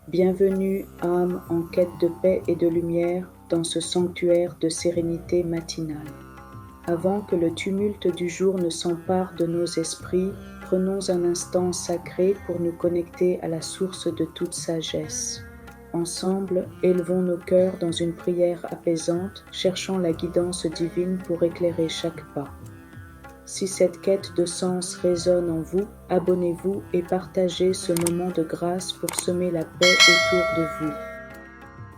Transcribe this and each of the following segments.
Bienvenue, âme en quête de paix et de lumière, dans ce sanctuaire de sérénité matinale. Avant que le tumulte du jour ne s'empare de nos esprits, prenons un instant sacré pour nous connecter à la source de toute sagesse. Ensemble, élevons nos cœurs dans une prière apaisante, cherchant la guidance divine pour éclairer chaque pas. Si cette quête de sens résonne en vous, abonnez-vous et partagez ce moment de grâce pour semer la paix autour de vous.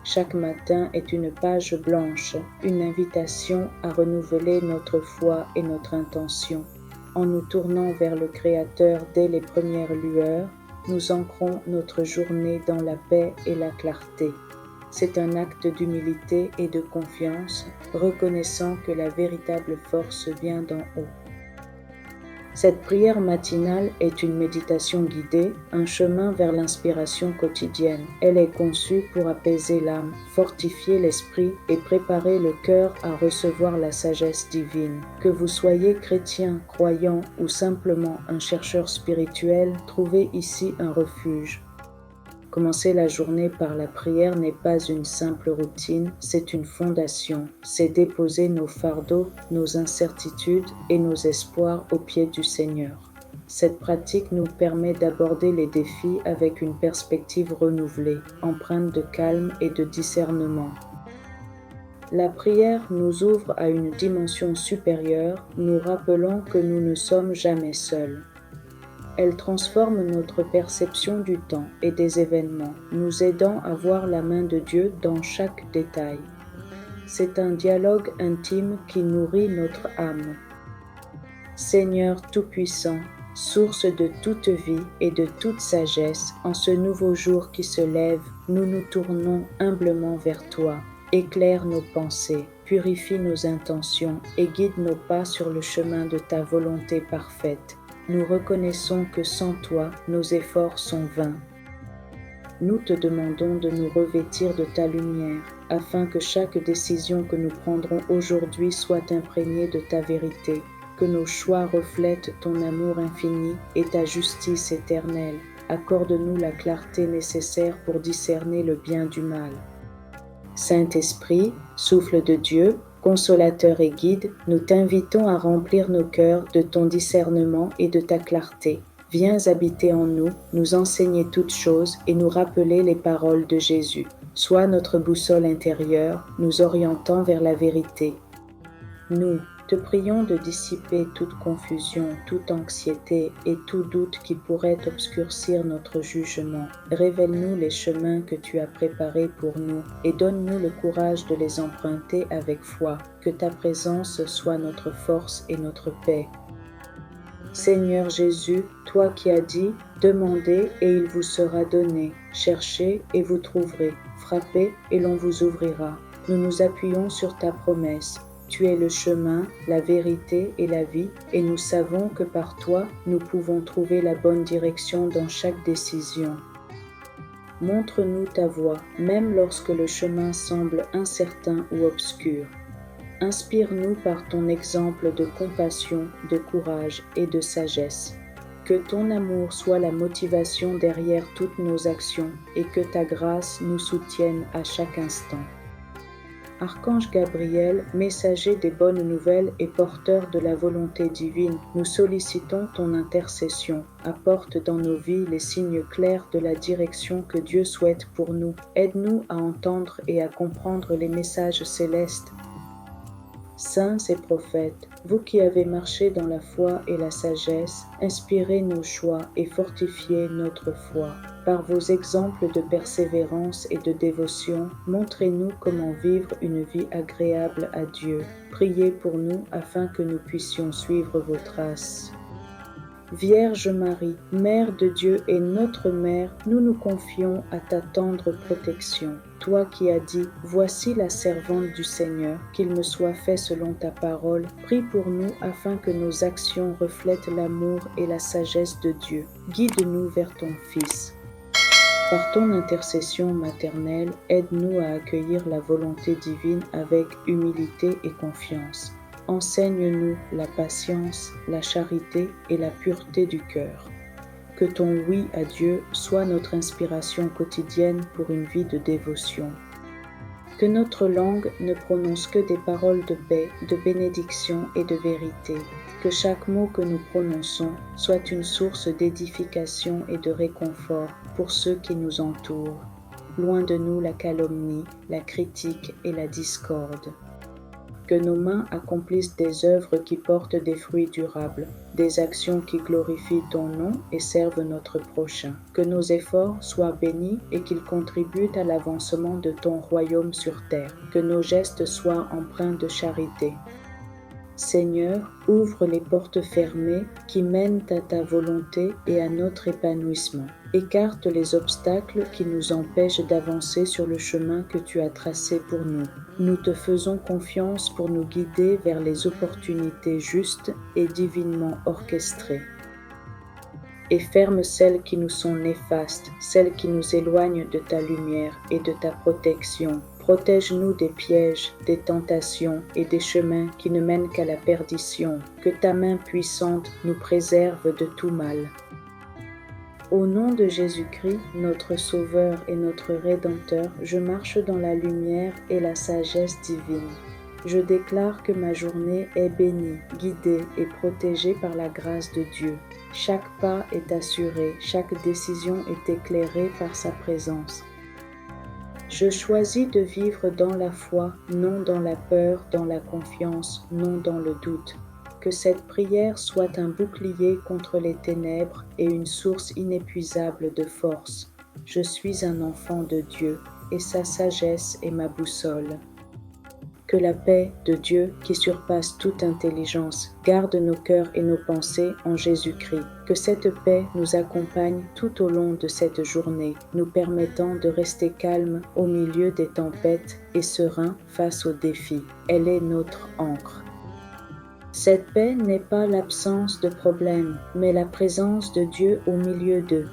Chaque matin est une page blanche, une invitation à renouveler notre foi et notre intention. En nous tournant vers le Créateur dès les premières lueurs, nous ancrons notre journée dans la paix et la clarté. C'est un acte d'humilité et de confiance, reconnaissant que la véritable force vient d'en haut. Cette prière matinale est une méditation guidée, un chemin vers l'inspiration quotidienne. Elle est conçue pour apaiser l'âme, fortifier l'esprit et préparer le cœur à recevoir la sagesse divine. Que vous soyez chrétien, croyant ou simplement un chercheur spirituel, trouvez ici un refuge. Commencer la journée par la prière n'est pas une simple routine, c'est une fondation. C'est déposer nos fardeaux, nos incertitudes et nos espoirs aux pieds du Seigneur. Cette pratique nous permet d'aborder les défis avec une perspective renouvelée, empreinte de calme et de discernement. La prière nous ouvre à une dimension supérieure, nous rappelant que nous ne sommes jamais seuls. Elle transforme notre perception du temps et des événements, nous aidant à voir la main de Dieu dans chaque détail. C'est un dialogue intime qui nourrit notre âme. Seigneur Tout-Puissant, source de toute vie et de toute sagesse, en ce nouveau jour qui se lève, nous nous tournons humblement vers toi. Éclaire nos pensées, purifie nos intentions et guide nos pas sur le chemin de ta volonté parfaite. Nous reconnaissons que sans toi, nos efforts sont vains. Nous te demandons de nous revêtir de ta lumière, afin que chaque décision que nous prendrons aujourd'hui soit imprégnée de ta vérité, que nos choix reflètent ton amour infini et ta justice éternelle. Accorde-nous la clarté nécessaire pour discerner le bien du mal. Saint-Esprit, souffle de Dieu, consolateur et guide, nous t'invitons à remplir nos cœurs de ton discernement et de ta clarté. Viens habiter en nous, nous enseigner toutes choses et nous rappeler les paroles de Jésus. Sois notre boussole intérieure, nous orientant vers la vérité. Nous te prions de dissiper toute confusion, toute anxiété et tout doute qui pourrait obscurcir notre jugement. Révèle-nous les chemins que tu as préparés pour nous et donne-nous le courage de les emprunter avec foi. Que ta présence soit notre force et notre paix. Seigneur Jésus, toi qui as dit « Demandez et il vous sera donné, cherchez et vous trouverez, frappez et l'on vous ouvrira ». Nous nous appuyons sur ta promesse. Tu es le chemin, la vérité et la vie, et nous savons que par toi, nous pouvons trouver la bonne direction dans chaque décision. Montre-nous ta voie, même lorsque le chemin semble incertain ou obscur. Inspire-nous par ton exemple de compassion, de courage et de sagesse. Que ton amour soit la motivation derrière toutes nos actions et que ta grâce nous soutienne à chaque instant. Archange Gabriel, messager des bonnes nouvelles et porteur de la volonté divine, nous sollicitons ton intercession. Apporte dans nos vies les signes clairs de la direction que Dieu souhaite pour nous. Aide-nous à entendre et à comprendre les messages célestes. Saints et prophètes, vous qui avez marché dans la foi et la sagesse, inspirez nos choix et fortifiez notre foi. Par vos exemples de persévérance et de dévotion, montrez-nous comment vivre une vie agréable à Dieu. Priez pour nous afin que nous puissions suivre vos traces. Vierge Marie, Mère de Dieu et notre Mère, nous nous confions à ta tendre protection. Toi qui as dit « Voici la servante du Seigneur, qu'il me soit fait selon ta parole », prie pour nous afin que nos actions reflètent l'amour et la sagesse de Dieu. Guide-nous vers ton Fils. Par ton intercession maternelle, aide-nous à accueillir la volonté divine avec humilité et confiance. Enseigne-nous la patience, la charité et la pureté du cœur. Que ton oui à Dieu soit notre inspiration quotidienne pour une vie de dévotion. Que notre langue ne prononce que des paroles de paix, de bénédiction et de vérité. Que chaque mot que nous prononçons soit une source d'édification et de réconfort pour ceux qui nous entourent. Loin de nous la calomnie, la critique et la discorde. Que nos mains accomplissent des œuvres qui portent des fruits durables, des actions qui glorifient ton nom et servent notre prochain. Que nos efforts soient bénis et qu'ils contribuent à l'avancement de ton royaume sur terre. Que nos gestes soient empreints de charité. Seigneur, ouvre les portes fermées qui mènent à ta volonté et à notre épanouissement. Écarte les obstacles qui nous empêchent d'avancer sur le chemin que tu as tracé pour nous. Nous te faisons confiance pour nous guider vers les opportunités justes et divinement orchestrées. Et ferme celles qui nous sont néfastes, celles qui nous éloignent de ta lumière et de ta protection. Protège-nous des pièges, des tentations et des chemins qui ne mènent qu'à la perdition. Que ta main puissante nous préserve de tout mal. Au nom de Jésus-Christ, notre Sauveur et notre Rédempteur, je marche dans la lumière et la sagesse divine. Je déclare que ma journée est bénie, guidée et protégée par la grâce de Dieu. Chaque pas est assuré, chaque décision est éclairée par sa présence. Je choisis de vivre dans la foi, non dans la peur, dans la confiance, non dans le doute. Que cette prière soit un bouclier contre les ténèbres et une source inépuisable de force. Je suis un enfant de Dieu et sa sagesse est ma boussole. Que la paix de Dieu, qui surpasse toute intelligence, garde nos cœurs et nos pensées en Jésus-Christ. Que cette paix nous accompagne tout au long de cette journée, nous permettant de rester calmes au milieu des tempêtes et sereins face aux défis. Elle est notre ancre. Cette paix n'est pas l'absence de problèmes, mais la présence de Dieu au milieu d'eux.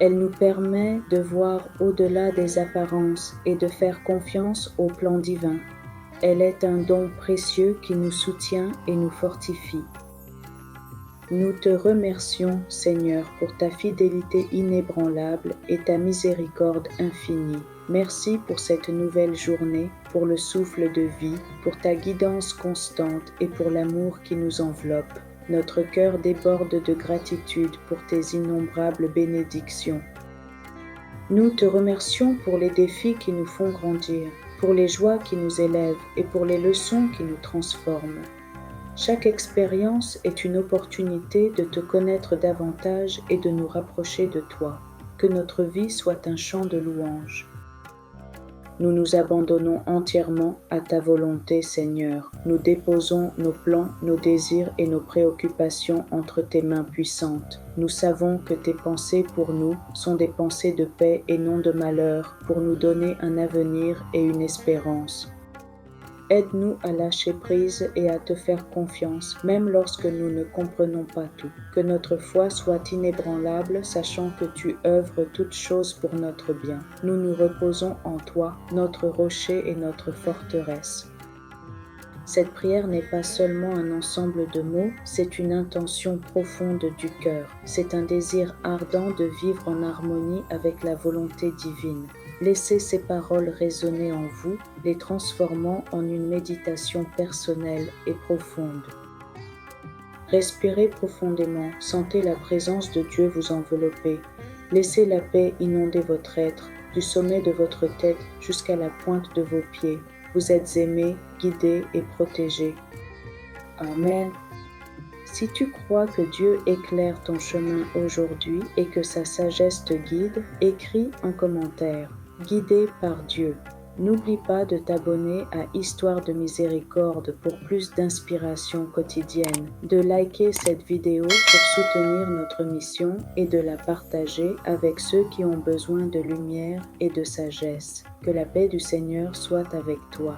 Elle nous permet de voir au-delà des apparences et de faire confiance au plan divin. Elle est un don précieux qui nous soutient et nous fortifie. Nous te remercions, Seigneur, pour ta fidélité inébranlable et ta miséricorde infinie. Merci pour cette nouvelle journée, pour le souffle de vie, pour ta guidance constante et pour l'amour qui nous enveloppe. Notre cœur déborde de gratitude pour tes innombrables bénédictions. Nous te remercions pour les défis qui nous font grandir, pour les joies qui nous élèvent et pour les leçons qui nous transforment. Chaque expérience est une opportunité de te connaître davantage et de nous rapprocher de toi. Que notre vie soit un chant de louange. Nous nous abandonnons entièrement à ta volonté, Seigneur. Nous déposons nos plans, nos désirs et nos préoccupations entre tes mains puissantes. Nous savons que tes pensées pour nous sont des pensées de paix et non de malheur, pour nous donner un avenir et une espérance. Aide-nous à lâcher prise et à te faire confiance, même lorsque nous ne comprenons pas tout. Que notre foi soit inébranlable, sachant que tu œuvres toutes choses pour notre bien. Nous nous reposons en toi, notre rocher et notre forteresse. Cette prière n'est pas seulement un ensemble de mots, c'est une intention profonde du cœur. C'est un désir ardent de vivre en harmonie avec la volonté divine. Laissez ces paroles résonner en vous, les transformant en une méditation personnelle et profonde. Respirez profondément, sentez la présence de Dieu vous envelopper. Laissez la paix inonder votre être, du sommet de votre tête jusqu'à la pointe de vos pieds. Vous êtes aimé, guidé et protégé. Amen. Si tu crois que Dieu éclaire ton chemin aujourd'hui et que sa sagesse te guide, écris en commentaire. Guidé par Dieu. N'oublie pas de t'abonner à Histoire de Miséricorde pour plus d'inspiration quotidienne, de liker cette vidéo pour soutenir notre mission et de la partager avec ceux qui ont besoin de lumière et de sagesse. Que la paix du Seigneur soit avec toi.